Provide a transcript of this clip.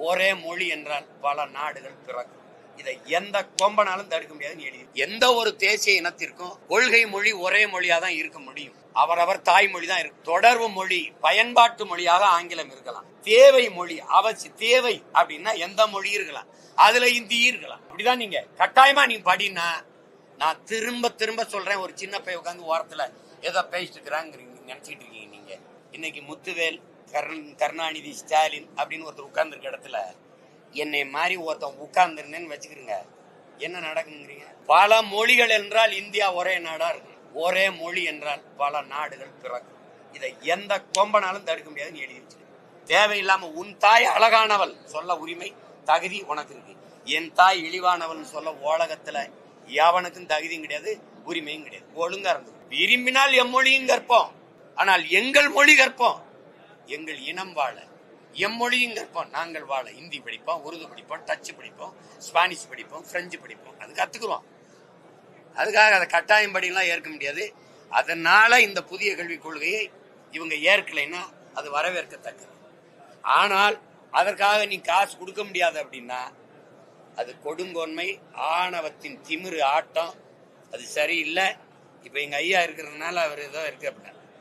ஒரே மொழி என்றால் பல நாடுகள் பிறக்கும். இதை எந்த கொம்பனாலும் தடுக்க முடியாதுன்னு எழுதி. எந்த ஒரு தேசிய இனத்திற்கும் கொள்கை மொழி ஒரே மொழியா தான் இருக்க முடியும். அவரவர் தாய்மொழி தான் இருக்கு. தொடர்பு மொழி பயன்பாட்டு மொழியாக ஆங்கிலம் இருக்கலாம். தேவை மொழி அவசியம். தேவை அப்படின்னா எந்த மொழி இருக்கலாம், அதுல இந்தி இருக்கலாம். அப்படிதான் நீங்க கட்டாயமா நீங்க படினா, நான் திரும்ப திரும்ப சொல்றேன், ஒரு சின்ன பையன் உட்காந்து ஓரத்துல ஏதோ பேசிட்டு இருக்கிறாங்க நினைச்சிட்டு இருக்கீங்க. நீங்க இன்னைக்கு முத்துவேல், கருணாநிதி, ஸ்டாலின் அப்படின்னு ஒருத்தர் உட்கார்ந்து இருக்க இடத்துல என்னை மாதிரி ஒருத்தன் உட்கார்ந்து இருந்தேன்னு வச்சுக்கிறீங்க, என்ன நடக்குங்கிறீங்க? பல மொழிகள் என்றால் இந்தியா ஒரே நாடா இருக்கு. ஒரே மொழி என்றால் பல நாடுகள் பிறக்கும். இதை எந்த கொம்பனாலும் தடுக்க முடியாதுன்னு எழுதி வச்சு. தேவையில்லாம உன் தாய் அழகானவள் சொல்ல உரிமை தகுதி உனக்கு இருக்கு. என் தாய் இழிவானவள் சொல்ல உலகத்துல எவனுக்கும் தகுதியும் கிடையாது, உரிமையும் கிடையாது. ஒழுங்கா இருந்தது. விரும்பினால் எம்மொழியும் கற்போம், ஆனால் எங்கள் மொழி கற்போம். எங்கள் இனம் வாழ எம்மொழியும் கற்போம். நாங்கள் வாழ இந்தி படிப்போம், உருது படிப்போம், டச்சு படிப்போம், ஸ்பானிஷ் படிப்போம், பிரெஞ்சு படிப்போம். அது கத்துக்குறோம். அதுக்காக அதை கட்டாயம் படிலாம் ஏற்க முடியாது. அதனால இந்த புதிய கல்விக் கொள்கையை இவங்க ஏற்கலைன்னா அது வரவேற்கத்தக்கது. ஆனால் அதற்காக நீ காசு கொடுக்க முடியாது அப்படின்னா அது கொடுங்கோன்மை, ஆணவத்தின் திமிரு ஆட்டம். அது சரியில்லை. இப்ப எங்க ஐயா இருக்கிறதுனால அவர் ஏதோ இருக்கு அப்படின்னா